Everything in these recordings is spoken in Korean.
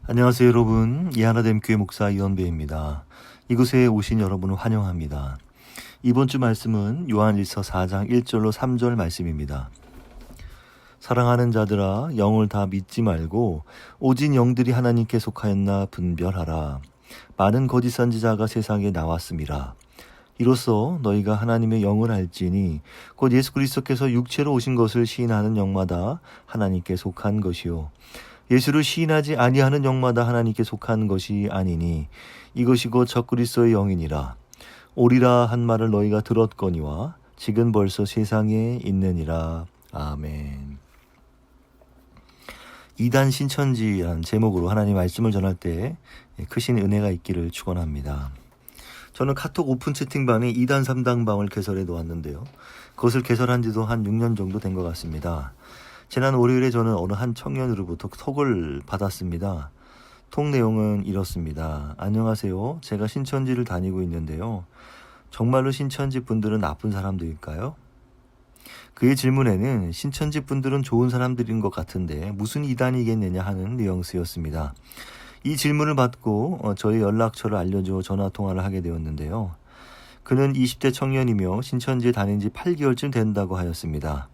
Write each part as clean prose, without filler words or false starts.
안녕하세요 여러분. 이하나됨 교회 목사 이원배입니다. 이곳에 오신 여러분을 환영합니다. 이번 주 말씀은 요한일서 4장 1절로 3절 말씀입니다. 사랑하는 자들아 영을 다 믿지 말고 오직 영들이 하나님께 속하였나 분별하라. 많은 거짓 선지자가 세상에 나왔음이라. 이로써 너희가 하나님의 영을 알지니 곧 예수 그리스도께서 육체로 오신 것을 시인하는 영마다 하나님께 속한 것이요 예수를 시인하지 아니하는 영마다 하나님께 속한 것이 아니니 이것이 곧 적그리스도의 영이니라. 오리라 한 말을 너희가 들었거니와 지금 벌써 세상에 있느니라. 아멘. 이단 신천지라는 제목으로 하나님 말씀을 전할 때 크신 은혜가 있기를 축원합니다. 저는 카톡 오픈 채팅방에 2단 3당방을 개설해 놓았는데요. 그것을 개설한 지도 한 6년 정도 된 것 같습니다. 지난 월요일에 저는 어느 한 청년으로부터 톡을 받았습니다. 톡 내용은 이렇습니다. 안녕하세요. 제가 신천지를 다니고 있는데요. 정말로 신천지 분들은 나쁜 사람들일까요? 그의 질문에는 신천지 분들은 좋은 사람들인 것 같은데 무슨 이단이겠느냐 하는 뉘앙스였습니다. 이 질문을 받고 저의 연락처를 알려줘 전화통화를 하게 되었는데요. 그는 20대 청년이며 신천지에 다닌 지 8개월쯤 된다고 하였습니다.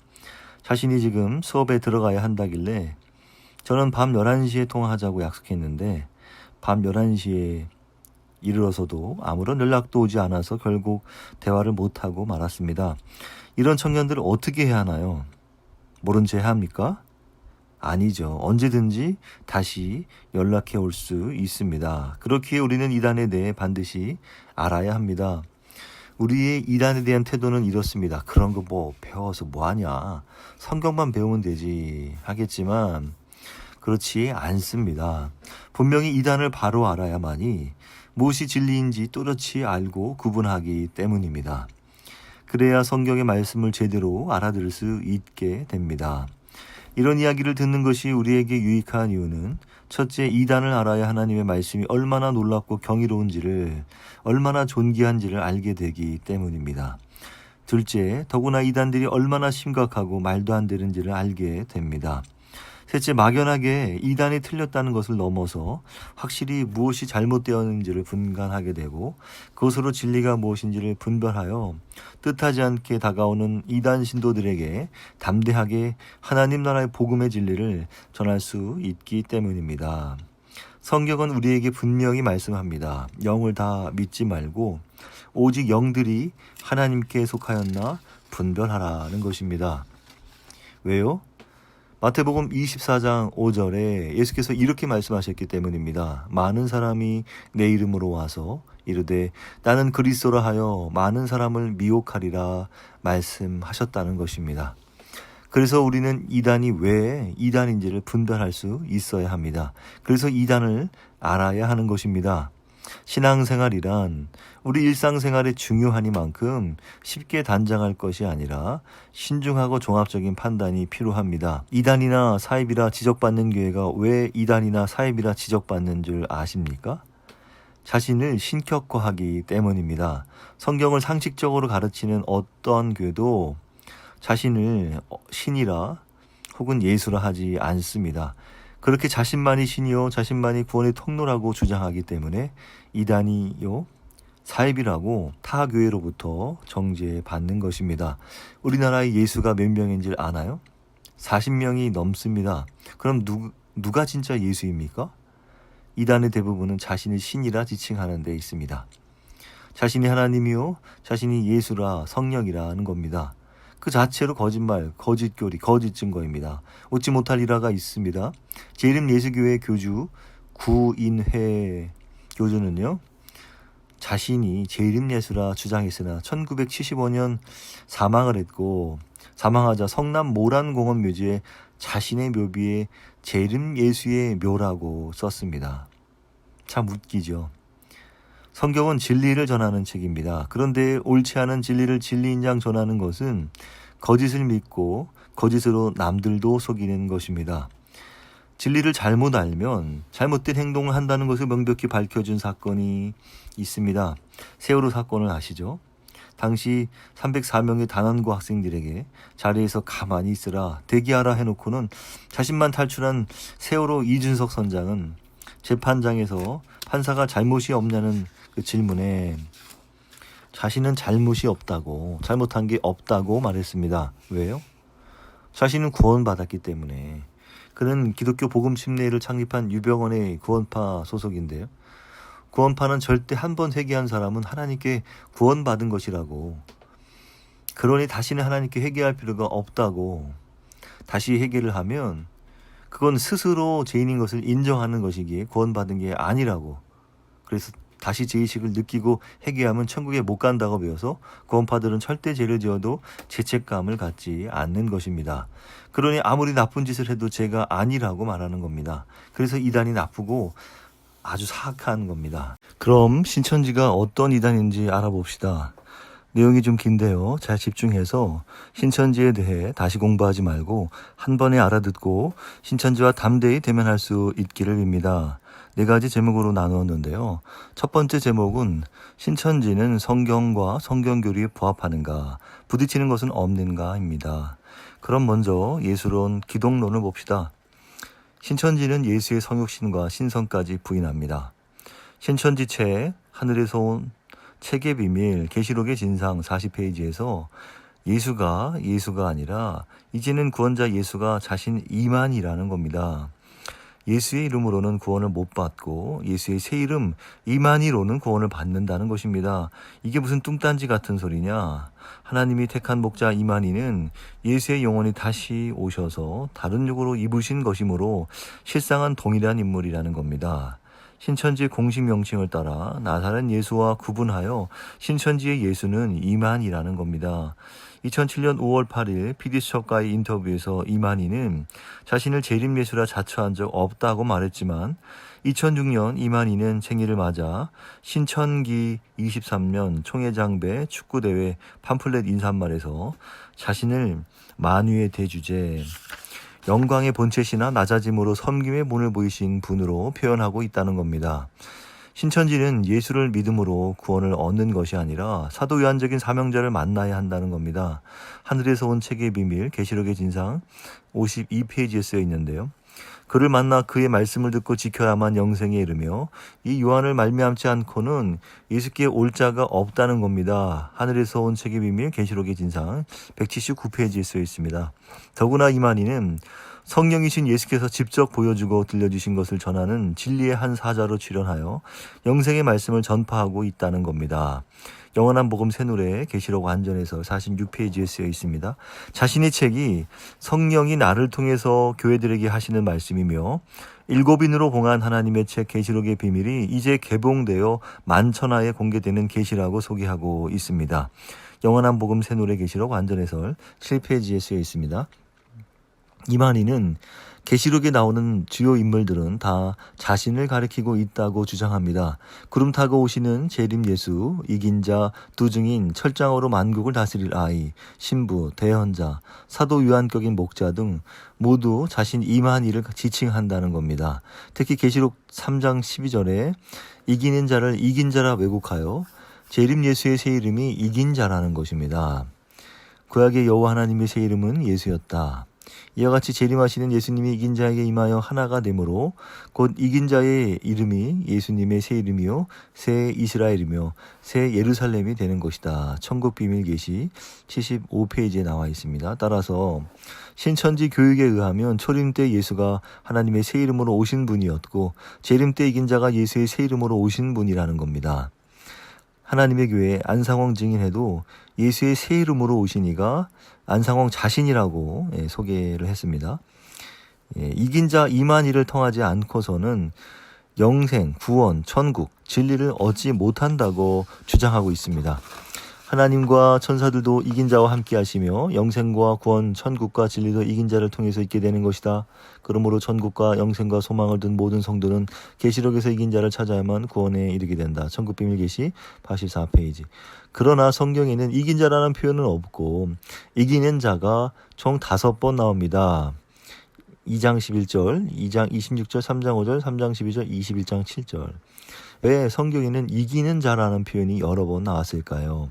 자신이 지금 수업에 들어가야 한다길래 저는 밤 11시에 통화하자고 약속했는데 밤 11시에 이르러서도 아무런 연락도 오지 않아서 결국 대화를 못하고 말았습니다. 이런 청년들을 어떻게 해야 하나요? 모른 채 해야 합니까? 아니죠. 언제든지 다시 연락해 올 수 있습니다. 그렇기에 우리는 이단에 대해 반드시 알아야 합니다. 우리의 이단에 대한 태도는 이렇습니다. 그런 거 뭐 배워서 뭐하냐. 성경만 배우면 되지 하겠지만 그렇지 않습니다. 분명히 이단을 바로 알아야만이 무엇이 진리인지 또렷이 알고 구분하기 때문입니다. 그래야 성경의 말씀을 제대로 알아들을 수 있게 됩니다. 이런 이야기를 듣는 것이 우리에게 유익한 이유는 첫째, 이단을 알아야 하나님의 말씀이 얼마나 놀랍고 경이로운지를, 얼마나 존귀한지를 알게 되기 때문입니다. 둘째, 더구나 이단들이 얼마나 심각하고 말도 안 되는지를 알게 됩니다. 셋째, 막연하게 이단이 틀렸다는 것을 넘어서 확실히 무엇이 잘못되었는지를 분간하게 되고 그것으로 진리가 무엇인지를 분별하여 뜻하지 않게 다가오는 이단 신도들에게 담대하게 하나님 나라의 복음의 진리를 전할 수 있기 때문입니다. 성경은 우리에게 분명히 말씀합니다. 영을 다 믿지 말고 오직 영들이 하나님께 속하였나 분별하라는 것입니다. 왜요? 마태복음 24장 5절에 예수께서 이렇게 말씀하셨기 때문입니다. 많은 사람이 내 이름으로 와서 이르되 나는 그리스도라 하여 많은 사람을 미혹하리라 말씀하셨다는 것입니다. 그래서 우리는 이단이 왜 이단인지를 분별할 수 있어야 합니다. 그래서 이단을 알아야 하는 것입니다. 신앙생활이란 우리 일상생활의 중요하니만큼 쉽게 단정할 것이 아니라 신중하고 종합적인 판단이 필요합니다. 이단이나 사입이라 지적받는 교회가 왜 이단이나 사입이라 지적받는 줄 아십니까? 자신을 신격화하기 때문입니다. 성경을 상식적으로 가르치는 어떤 교회도 자신을 신이라 혹은 예수라 하지 않습니다. 그렇게 자신만이 신이요 자신만이 구원의 통로라고 주장하기 때문에 이단이요 사입이라고 타 교회로부터 정죄받는 것입니다. 우리나라의 예수가 몇 명인지 아나요? 40명이 넘습니다. 그럼 누가 진짜 예수입니까? 이단의 대부분은 자신을 신이라 지칭하는 데 있습니다. 자신이 하나님이요 자신이 예수라 성령이라는 겁니다. 그 자체로 거짓말, 거짓교리, 거짓 증거입니다. 웃지 못할 일화가 있습니다. 제1임 예수교회 교주 구인회 교주는요. 자신이 제1임 예수라 주장했으나 1975년 사망을 했고 사망하자 성남 모란공원 묘지에 자신의 묘비에 제1임 예수의 묘라고 썼습니다. 참 웃기죠. 성경은 진리를 전하는 책입니다. 그런데 옳지 않은 진리를 진리인 양 전하는 것은 거짓을 믿고 거짓으로 남들도 속이는 것입니다. 진리를 잘못 알면 잘못된 행동을 한다는 것을 명백히 밝혀준 사건이 있습니다. 세월호 사건을 아시죠? 당시 304명의 단원고 학생들에게 자리에서 가만히 있으라 대기하라 해놓고는 자신만 탈출한 세월호 이준석 선장은 재판장에서 판사가 잘못이 없냐는 그 질문에 자신은 잘못이 없다고, 잘못한 게 없다고 말했습니다. 왜요? 자신은 구원받았기 때문에. 그는 기독교 복음 침례를 창립한 유병원의 구원파 소속인데요. 구원파는 절대 한 번 회개한 사람은 하나님께 구원받은 것이라고, 그러니 다시는 하나님께 회개할 필요가 없다고, 다시 회개를 하면 그건 스스로 죄인인 것을 인정하는 것이기에 구원받은 게 아니라고, 그래서 다시 죄의식을 느끼고 회개하면 천국에 못 간다고 배워서 구원파들은 절대 죄를 지어도 죄책감을 갖지 않는 것입니다. 그러니 아무리 나쁜 짓을 해도 죄가 아니라고 말하는 겁니다. 그래서 이단이 나쁘고 아주 사악한 겁니다. 그럼 신천지가 어떤 이단인지 알아봅시다. 내용이 좀 긴데요. 잘 집중해서 신천지에 대해 다시 공부하지 말고 한 번에 알아듣고 신천지와 담대히 대면할 수 있기를 빕니다. 4가지 제목으로 나누었는데요. 첫 번째 제목은 신천지는 성경과 성경교리에 부합하는가, 부딪히는 것은 없는가입니다. 그럼 먼저 예수론, 기독론을 봅시다. 신천지는 예수의 성육신과 신성까지 부인합니다. 신천지체 하늘에서 온 책의 비밀 계시록의 진상 40페이지에서 예수가 아니라 이제는 구원자 예수가 자신 이만이라는 겁니다. 예수의 이름으로는 구원을 못 받고 예수의 새 이름 이만희로는 구원을 받는다는 것입니다. 이게 무슨 뚱딴지 같은 소리냐. 하나님이 택한 목자 이만희는 예수의 영혼이 다시 오셔서 다른 육으로 입으신 것이므로 실상은 동일한 인물이라는 겁니다. 신천지의 공식 명칭을 따라 나사렛 예수와 구분하여 신천지의 예수는 이만희라는 겁니다. 2007년 5월 8일 PD수첩과의 인터뷰에서 이만희는 자신을 재림 예수라 자처한 적 없다고 말했지만 2006년 이만희는 생일을 맞아 신천기 23년 총회장배 축구대회 팜플렛 인사말에서 자신을 만유의 대주제, 영광의 본체시나 낮아짐으로 섬김의 본을 보이신 분으로 표현하고 있다는 겁니다. 신천지는 예수를 믿음으로 구원을 얻는 것이 아니라 사도요한적인 사명자를 만나야 한다는 겁니다. 하늘에서 온 책의 비밀, 계시록의 진상 52페이지에 쓰여 있는데요. 그를 만나 그의 말씀을 듣고 지켜야만 영생에 이르며 이 요한을 말미암지 않고는 예수께 올 자가 없다는 겁니다. 하늘에서 온 책의 비밀, 계시록의 진상 179페이지에 쓰여 있습니다. 더구나 이만희는 성령이신 예수께서 직접 보여주고 들려주신 것을 전하는 진리의 한 사자로 출연하여 영생의 말씀을 전파하고 있다는 겁니다. 영원한 복음 새노래 계시록 완전해서 46페이지에 쓰여 있습니다. 자신의 책이 성령이 나를 통해서 교회들에게 하시는 말씀이며 7인으로 봉한 하나님의 책 계시록의 비밀이 이제 개봉되어 만천하에 공개되는 계시라고 소개하고 있습니다. 영원한 복음 새노래 계시록 완전해설 7페이지에 쓰여 있습니다. 이만희는 계시록에 나오는 주요 인물들은 다 자신을 가리키고 있다고 주장합니다. 구름 타고 오시는 재림 예수, 이긴 자, 두 증인, 철장으로 만국을 다스릴 아이, 신부, 대언자, 사도 요한격인 목자 등 모두 자신 이만희를 지칭한다는 겁니다. 특히 계시록 3장 12절에 이기는 자를 이긴 자라 왜곡하여 재림 예수의 새 이름이 이긴 자라는 것입니다. 구약의 여호와 하나님의 새 이름은 예수였다. 이와 같이 재림하시는 예수님이 이긴 자에게 임하여 하나가 되므로 곧 이긴 자의 이름이 예수님의 새 이름이요 새 이스라엘이며 새 예루살렘이 되는 것이다. 천국 비밀 계시 75페이지에 나와 있습니다. 따라서 신천지 교육에 의하면 초림 때 예수가 하나님의 새 이름으로 오신 분이었고 재림 때 이긴 자가 예수의 새 이름으로 오신 분이라는 겁니다. 하나님의 교회 안상홍 증인회도 예수의 새 이름으로 오신 이가 안상홍 자신이라고 소개를 했습니다. 이긴 자 이만희를 통하지 않고서는 영생, 구원, 천국, 진리를 얻지 못한다고 주장하고 있습니다. 하나님과 천사들도 이긴 자와 함께 하시며 영생과 구원, 천국과 진리도 이긴 자를 통해서 있게 되는 것이다. 그러므로 천국과 영생과 소망을 둔 모든 성도는 계시록에서 이긴 자를 찾아야만 구원에 이르게 된다. 천국 비밀 계시 84페이지. 그러나 성경에는 이긴 자라는 표현은 없고 이기는 자가 총 5번 나옵니다. 2장 11절, 2장 26절, 3장 5절, 3장 12절, 21장 7절. 왜 성경에는 이기는 자라는 표현이 여러 번 나왔을까요?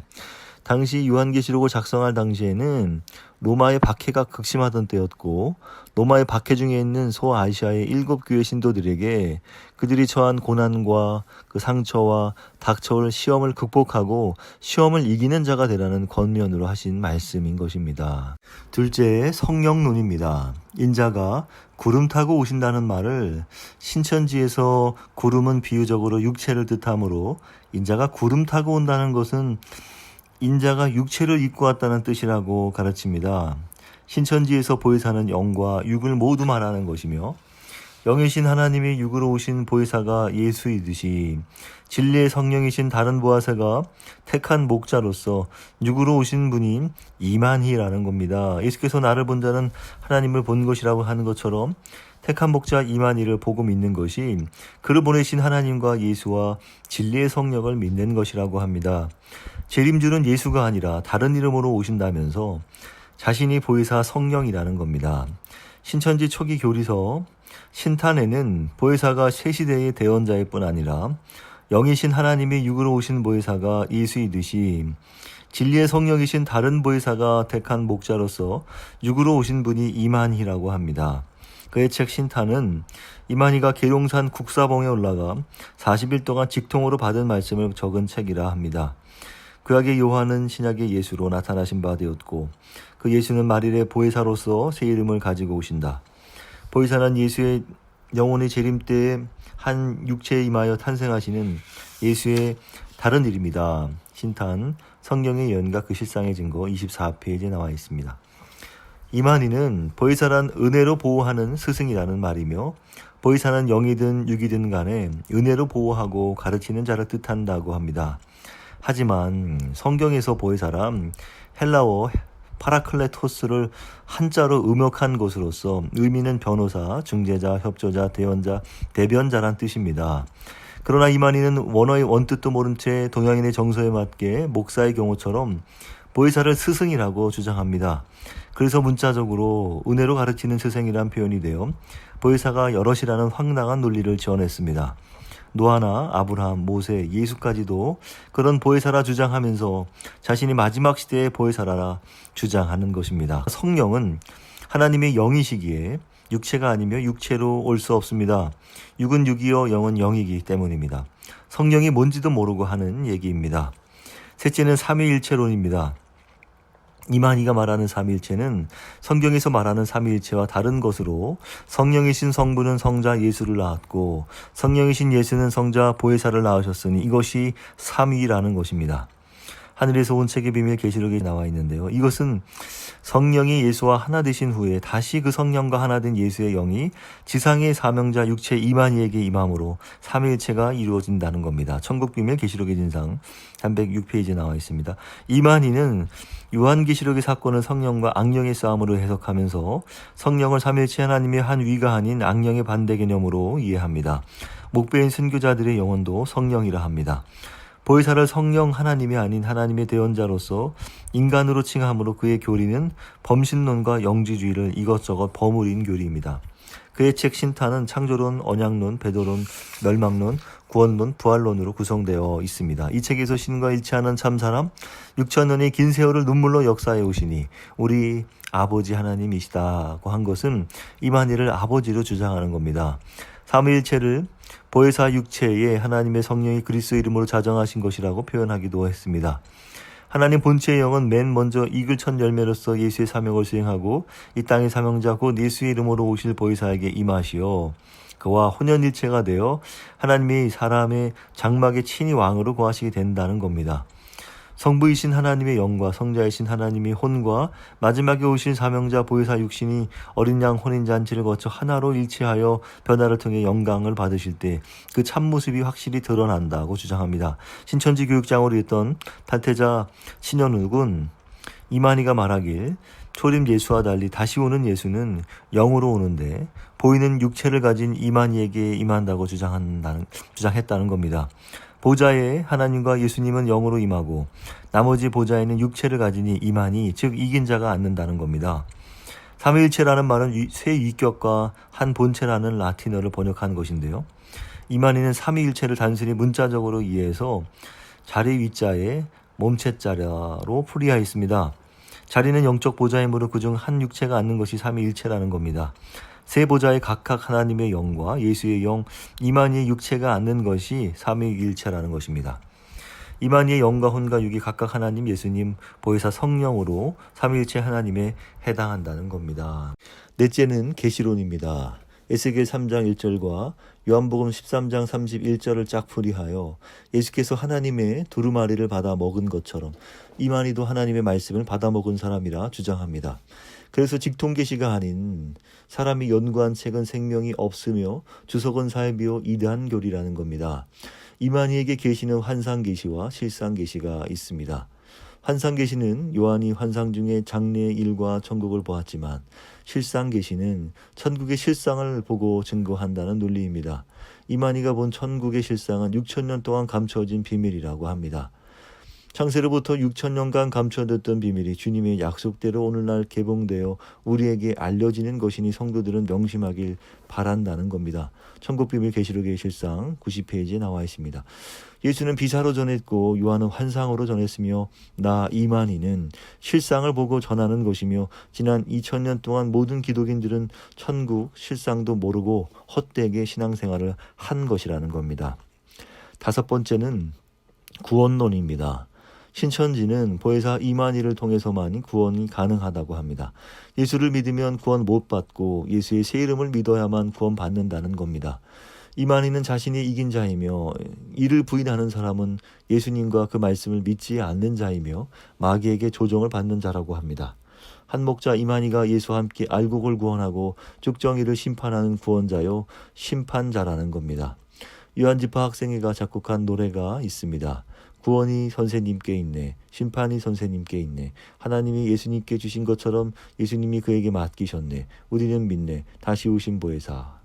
당시 요한계시록을 작성할 당시에는 로마의 박해가 극심하던 때였고, 로마의 박해 중에 있는 소아시아의 7교회 신도들에게 그들이 처한 고난과 그 상처와 닥쳐올 시험을 극복하고 시험을 이기는 자가 되라는 권면으로 하신 말씀인 것입니다. 둘째, 성령론입니다. 인자가 구름 타고 오신다는 말을 신천지에서 구름은 비유적으로 육체를 뜻하므로 인자가 구름 타고 온다는 것은 인자가 육체를 입고 왔다는 뜻이라고 가르칩니다. 신천지에서 보혜사는 영과 육을 모두 말하는 것이며, 영이신 하나님이 육으로 오신 보혜사가 예수이듯이 진리의 성령이신 다른 보혜사가 택한 목자로서 육으로 오신 분이 이만희라는 겁니다. 예수께서 나를 본 자는 하나님을 본 것이라고 하는 것처럼 택한 목자 이만희를 보고 믿는 것이 그를 보내신 하나님과 예수와 진리의 성령을 믿는 것이라고 합니다. 재림주는 예수가 아니라 다른 이름으로 오신다면서 자신이 보혜사 성령이라는 겁니다. 신천지 초기 교리서 신탄에는 보혜사가 새 시대의 대언자일 뿐 아니라 영이신 하나님이 육으로 오신 보혜사가 예수이듯이 진리의 성령이신 다른 보혜사가 택한 목자로서 육으로 오신 분이 이만희라고 합니다. 그의 책 신탄은 이만희가 계룡산 국사봉에 올라가 40일 동안 직통으로 받은 말씀을 적은 책이라 합니다. 구약의 요한은 신약의 예수로 나타나신 바 되었고, 그 예수는 말일의 보혜사로서 새 이름을 가지고 오신다. 보혜사는 예수의 영혼의 재림 때에 한 육체에 임하여 탄생하시는 예수의 다른 이름이다. 신탄 성경의 예언과 그 실상의 증거 24페이지에 나와 있습니다. 이만희는 보혜사란 은혜로 보호하는 스승이라는 말이며, 보혜사는 영이든 육이든 간에 은혜로 보호하고 가르치는 자를 뜻한다고 합니다. 하지만 성경에서 보혜사란 헬라어 파라클레토스를 한자로 음역한 것으로서 의미는 변호사, 중재자, 협조자, 대언자, 대변자란 뜻입니다. 그러나 이만희는 원어의 원뜻도 모른 채 동양인의 정서에 맞게 목사의 경우처럼 보혜사를 스승이라고 주장합니다. 그래서 문자적으로 은혜로 가르치는 스승이란 표현이 되어 보혜사가 여럿이라는 황당한 논리를 지어냈습니다. 노아나 아브라함, 모세, 예수까지도 그런 보혜사라 주장하면서 자신이 마지막 시대의 보혜사라 주장하는 것입니다. 성령은 하나님의 영이시기에 육체가 아니며 육체로 올 수 없습니다. 육은 육이요 영은 영이기 때문입니다. 성령이 뭔지도 모르고 하는 얘기입니다. 셋째는 삼위일체론입니다. 이만희가 말하는 삼위일체는 성경에서 말하는 삼위일체와 다른 것으로 성령이신 성부는 성자 예수를 낳았고 성령이신 예수는 성자 보혜사를 낳으셨으니 이것이 삼위라는 것입니다. 하늘에서 온 책의 비밀 계시록에 나와 있는데요. 이것은 성령이 예수와 하나 되신 후에 다시 그 성령과 하나 된 예수의 영이 지상의 사명자 육체 이만희에게 임함으로 삼위일체가 이루어진다는 겁니다. 천국비밀 계시록의 진상 306페이지에 나와 있습니다. 이만희는 요한계시록의 사건을 성령과 악령의 싸움으로 해석하면서 성령을 삼위일체 하나님의 한 위가 아닌 악령의 반대 개념으로 이해합니다. 목배인 순교자들의 영혼도 성령이라 합니다. 보혜사를 성령 하나님이 아닌 하나님의 대언자로서 인간으로 칭함으로 그의 교리는 범신론과 영지주의를 이것저것 버무린 교리입니다. 그의 책 신탄은 창조론, 언약론, 배도론, 멸망론, 구원론, 부활론으로 구성되어 있습니다. 이 책에서 신과 일치하는 참사람, 6,000년의 긴 세월을 눈물로 역사해 오시니 우리 아버지 하나님이시다고 한 것은 이만희를 아버지로 주장하는 겁니다. 삼위일체를 보혜사 육체에 하나님의 성령이 그리스도 이름으로 자정하신 것이라고 표현하기도 했습니다. 하나님 본체의 영은 맨 먼저 이글 첫 열매로서 예수의 사명을 수행하고 이 땅의 사명자 곧 예수의 이름으로 오실 보혜사에게 임하시어 그와 혼연일체가 되어 하나님이 사람의 장막에 친히 왕으로 거하시게 된다는 겁니다. 성부이신 하나님의 영과 성자이신 하나님이 혼과 마지막에 오실 사명자 보혜사 육신이 어린 양 혼인잔치를 거쳐 하나로 일치하여 변화를 통해 영광을 받으실 때 그 참모습이 확실히 드러난다고 주장합니다. 신천지 교육장으로 있던 탈퇴자 신현욱은 이만희가 말하길 초림 예수와 달리 다시 오는 예수는 영으로 오는데 보이는 육체를 가진 이만희에게 임한다고 주장했다는 겁니다. 보좌에 하나님과 예수님은 영으로 임하고 나머지 보좌에는 육체를 가지니 이만희 즉 이긴 자가 앉는다는 겁니다. 삼위일체라는 말은 세 위격과 한 본체라는 라틴어를 번역한 것인데요. 이만희는 삼위일체를 단순히 문자적으로 이해해서 자리 위자에 몸체자로 풀이하였습니다. 자리는 영적 보좌의 무릇 그중 한 육체가 앉는 것이 삼위일체라는 겁니다. 세 보좌의 각각 하나님의 영과 예수의 영, 이만희의 육체가 앉는 것이 삼위일체라는 것입니다. 이만희의 영과 혼과 육이 각각 하나님, 예수님, 보혜사 성령으로 삼위일체 하나님에 해당한다는 겁니다. 넷째는 계시론입니다. 에스겔 3장 1절과 요한복음 13장 31절을 짝풀이하여 예수께서 하나님의 두루마리를 받아 먹은 것처럼 이만희도 하나님의 말씀을 받아 먹은 사람이라 주장합니다. 그래서 직통계시가 아닌 사람이 연구한 책은 생명이 없으며 주석은 사회비요 이대한 교리라는 겁니다. 이만희에게 계시는 환상계시와 실상계시가 있습니다. 환상계시는 요한이 환상 중에 장래의 일과 천국을 보았지만 실상계시는 천국의 실상을 보고 증거한다는 논리입니다. 이만희가 본 천국의 실상은 6,000년 동안 감춰진 비밀이라고 합니다. 창세로부터 6,000년간 감춰뒀던 비밀이 주님의 약속대로 오늘날 개봉되어 우리에게 알려지는 것이니 성도들은 명심하길 바란다는 겁니다. 천국비밀 계시록의 실상 90페이지에 나와 있습니다. 예수는 비사로 전했고 요한은 환상으로 전했으며 나 이만희는 실상을 보고 전하는 것이며 지난 2000년 동안 모든 기독인들은 천국 실상도 모르고 헛되게 신앙생활을 한 것이라는 겁니다. 다섯 번째는 구원론입니다. 신천지는 보혜사 이만희를 통해서만 구원이 가능하다고 합니다. 예수를 믿으면 구원 못 받고 예수의 새 이름을 믿어야만 구원 받는다는 겁니다. 이만희는 자신이 이긴 자이며 이를 부인하는 사람은 예수님과 그 말씀을 믿지 않는 자이며 마귀에게 조종을 받는 자라고 합니다. 한 목자 이만희가 예수와 함께 알곡을 구원하고 죽정이를 심판하는 구원자요 심판자라는 겁니다. 요한지파 학생회가 작곡한 노래가 있습니다. 구원이 선생님께 있네. 심판이 선생님께 있네. 하나님이 예수님께 주신 것처럼 예수님이 그에게 맡기셨네. 우리는 믿네. 다시 오신 보혜사.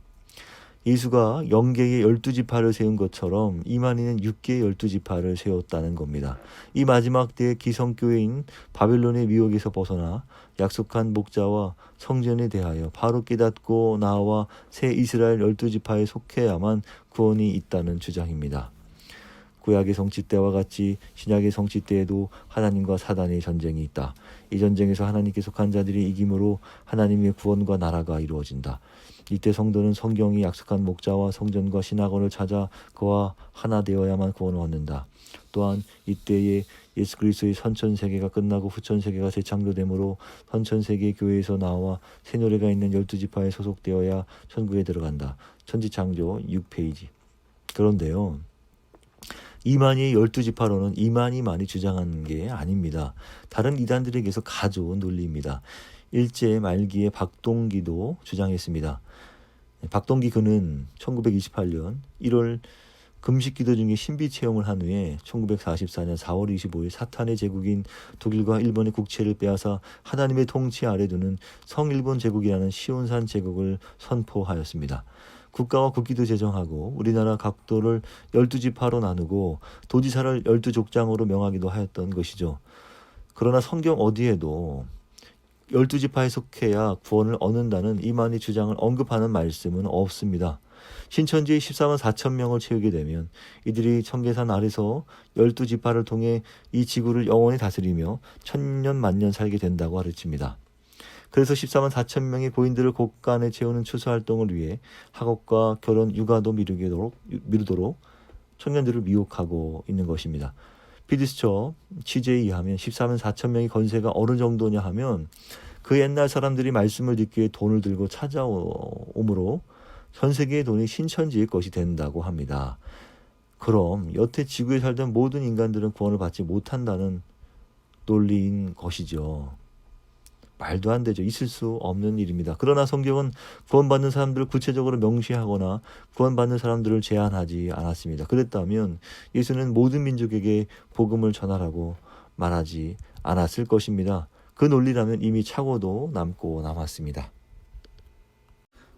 예수가 영계의 12지파를 세운 것처럼 이만희는 6개의 12지파를 세웠다는 겁니다. 이 마지막 때의 기성교회인 바벨론의 미혹에서 벗어나 약속한 목자와 성전에 대하여 바로 깨닫고 나와 새 이스라엘 12지파에 속해야만 구원이 있다는 주장입니다. 구약의 성취 때와 같이 신약의 성취 때에도 하나님과 사단의 전쟁이 있다. 이 전쟁에서 하나님께 속한 자들이 이김으로 하나님의 구원과 나라가 이루어진다. 이때 성도는 성경이 약속한 목자와 성전과 신학원을 찾아 그와 하나 되어야만 구원을 얻는다. 또한 이때에 예수 그리스도의 선천세계가 끝나고 후천세계가 재창조되므로 선천세계 교회에서 나와 새 노래가 있는 12지파에 소속되어야 천국에 들어간다. 천지창조 6페이지. 그런데요. 이만희의 12지파로는 이만희만이 주장하는 게 아닙니다. 다른 이단들에게서 가져온 논리입니다. 일제 말기에 박동기도 주장했습니다. 박동기 그는 1928년 1월 금식기도 중에 신비 체험을 한 후에 1944년 4월 25일 사탄의 제국인 독일과 일본의 국채를 빼앗아 하나님의 통치 아래 두는 성일본 제국이라는 시온산 제국을 선포하였습니다. 국가와 국기도 제정하고 우리나라 각도를 12지파로 나누고 도지사를 12족장으로 명하기도 하였던 것이죠. 그러나 성경 어디에도 12지파에 속해야 구원을 얻는다는 이만희 주장을 언급하는 말씀은 없습니다. 신천지의 14만 4천 명을 채우게 되면 이들이 청계산 아래서 12지파를 통해 이 지구를 영원히 다스리며 천년 만년 살게 된다고 가르칩니다. 그래서 14만 4천 명의 고인들을 곳간에 채우는 추수활동을 위해 학업과 결혼, 육아도 미루도록 청년들을 미혹하고 있는 것입니다. 피디스처 취재에 의하면 14만 4천 명의 건세가 어느 정도냐 하면 그 옛날 사람들이 말씀을 듣기 위해 돈을 들고 찾아오므로 전 세계의 돈이 신천지의 것이 된다고 합니다. 그럼 여태 지구에 살던 모든 인간들은 구원을 받지 못한다는 논리인 것이죠. 말도 안 되죠. 있을 수 없는 일입니다. 그러나 성경은 구원받는 사람들을 구체적으로 명시하거나 구원받는 사람들을 제한하지 않았습니다. 그랬다면 예수는 모든 민족에게 복음을 전하라고 말하지 않았을 것입니다. 그 논리라면 이미 착오도 남고 남았습니다.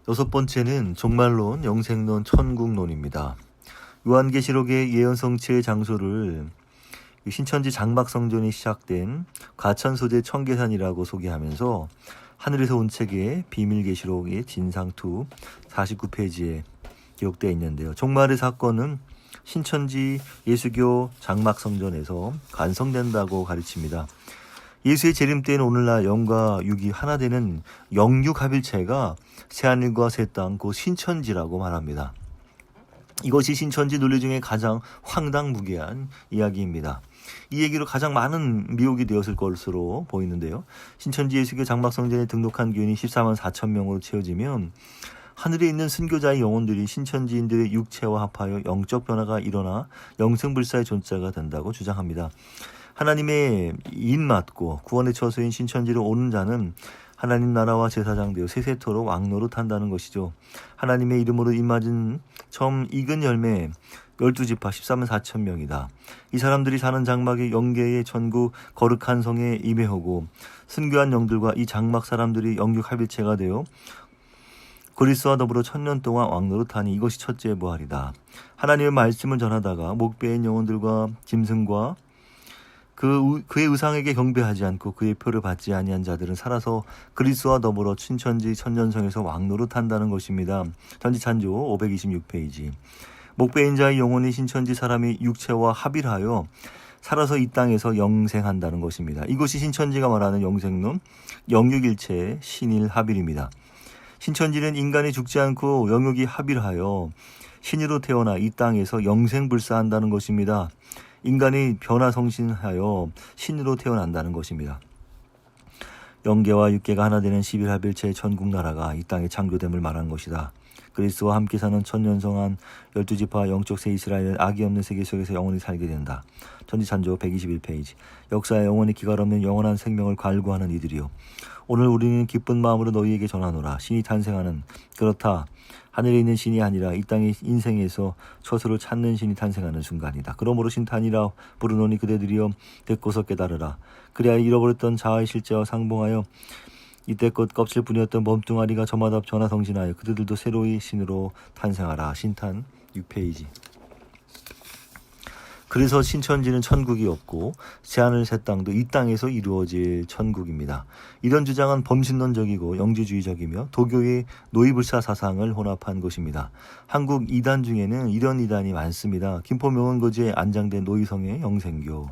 여섯 번째는 종말론, 영생론, 천국론입니다. 요한계시록의 예언 성취의 장소를 신천지 장막성전이 시작된 가천소재 청계산이라고 소개하면서 하늘에서 온 책의 비밀계시록의 진상2 49페이지에 기록되어 있는데요. 종말의 사건은 신천지 예수교 장막성전에서 간성된다고 가르칩니다. 예수의 재림 때는 오늘날 영과 육이 하나 되는 영육합일체가 새하늘과 새 땅, 그 신천지라고 말합니다. 이것이 신천지 논리 중에 가장 황당무계한 이야기입니다. 이 얘기로 가장 많은 미혹이 되었을 것으로 보이는데요. 신천지 예수교 장막성전에 등록한 교인이 14만 4천 명으로 채워지면 하늘에 있는 순교자의 영혼들이 신천지인들의 육체와 합하여 영적 변화가 일어나 영생불사의 존재가 된다고 주장합니다. 하나님의 인맞고 구원의 처소인 신천지로 오는 자는 하나님 나라와 제사장 되어 세세토록 왕노릇 한다는 것이죠. 하나님의 이름으로 인맞은 처음 익은 열매 12지파 14만 4천 명이다. 이 사람들이 사는 장막의 영계의 천국 거룩한 성에 임해오고 순교한 영들과 이 장막 사람들이 영육합일체가 되어 그리스도와 더불어 1000년 동안 왕노릇하니 이것이 첫째 부활이다. 하나님의 말씀을 전하다가 목배인 영혼들과 짐승과 그의 의상에게 경배하지 않고 그의 표를 받지 아니한 자들은 살아서 그리스도와 더불어 신천지 천년성에서 왕노릇한다는 것입니다. 전지찬조 526페이지. 목배인 자의 영혼이 신천지 사람이 육체와 합일하여 살아서 이 땅에서 영생한다는 것입니다. 이것이 신천지가 말하는 영생론 영육일체의 신일합일입니다. 신천지는 인간이 죽지 않고 영육이 합일하여 신으로 태어나 이 땅에서 영생불사한다는 것입니다. 인간이 변화성신하여 신으로 태어난다는 것입니다. 영계와 육계가 하나 되는 11합일체의 천국나라가 이 땅에 창조됨을 말한 것이다. 그리스도와 함께 사는 천년성한 12지파 영적 새 이스라엘은 악이 없는 세계 속에서 영원히 살게 된다. 전지찬조 121페이지. 역사에 영원히 기갈 없는 영원한 생명을 갈구하는 이들이요. 오늘 우리는 기쁜 마음으로 너희에게 전하노라. 신이 탄생하는, 그렇다, 하늘에 있는 신이 아니라 이 땅의 인생에서 처소를 찾는 신이 탄생하는 순간이다. 그러므로 신탄이라 부르노니 그대들이여 듣고서 깨달으라. 그래야 잃어버렸던 자아의 실제와 상봉하여 이때껏 껍질뿐이었던 몸뚱아리가 저마다 전화성신하여 그들도 새로이 신으로 탄생하라. 신탄 6페이지. 그래서 신천지는 천국이 없고 새하늘 새 땅도 이 땅에서 이루어질 천국입니다. 이런 주장은 범신론적이고 영지주의적이며 도교의 노이불사 사상을 혼합한 것입니다. 한국 이단 중에는 이런 이단이 많습니다. 김포 명원거지에 안장된 노이성의 영생교,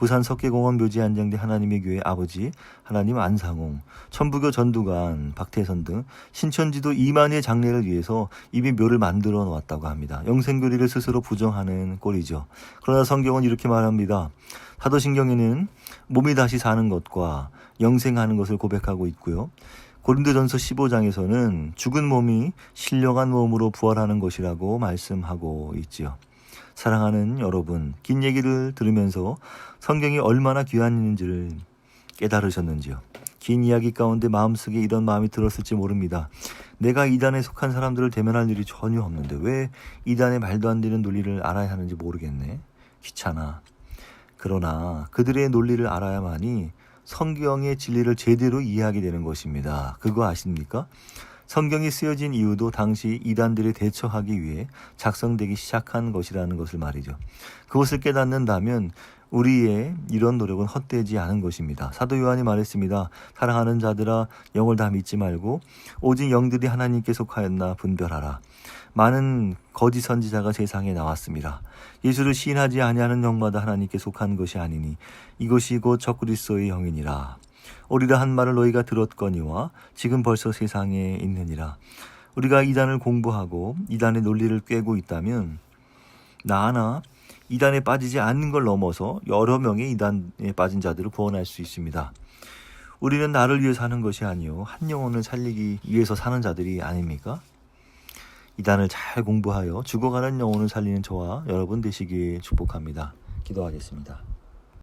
부산 석계공원 묘지에 안장된 하나님의 교회 아버지 하나님 안상홍, 천부교 전두관 박태선 등 신천지도 이만희의 장례를 위해서 이미 묘를 만들어 놓았다고 합니다. 영생교리를 스스로 부정하는 꼴이죠. 그러나 성경은 이렇게 말합니다. 사도신경에는 몸이 다시 사는 것과 영생하는 것을 고백하고 있고요. 고린도전서 15장에서는 죽은 몸이 신령한 몸으로 부활하는 것이라고 말씀하고 있지요. 사랑하는 여러분, 긴 얘기를 들으면서 성경이 얼마나 귀한 일인지를 깨달으셨는지요. 긴 이야기 가운데 마음속에 이런 마음이 들었을지 모릅니다. 내가 이단에 속한 사람들을 대면할 일이 전혀 없는데 왜 이단의 말도 안 되는 논리를 알아야 하는지 모르겠네. 귀찮아. 그러나 그들의 논리를 알아야만이 성경의 진리를 제대로 이해하게 되는 것입니다. 그거 아십니까? 성경이 쓰여진 이유도 당시 이단들에 대처하기 위해 작성되기 시작한 것이라는 것을 말이죠. 그것을 깨닫는다면 우리의 이런 노력은 헛되지 않은 것입니다. 사도 요한이 말했습니다. 사랑하는 자들아 영을 다 믿지 말고 오직 영들이 하나님께 속하였나 분별하라. 많은 거짓 선지자가 세상에 나왔습니다. 예수를 시인하지 아니하는 영마다 하나님께 속한 것이 아니니 이것이 곧 적그리스도의 영이니라. 오리라 한 말을 너희가 들었거니와 지금 벌써 세상에 있느니라. 우리가 이단을 공부하고 이단의 논리를 꿰고 있다면 나 하나 이단에 빠지지 않는 걸 넘어서 여러 명의 이단에 빠진 자들을 구원할 수 있습니다. 우리는 나를 위해 사는 것이 아니요 한 영혼을 살리기 위해서 사는 자들이 아닙니까? 이단을 잘 공부하여 죽어가는 영혼을 살리는 저와 여러분 되시기에 축복합니다. 기도하겠습니다.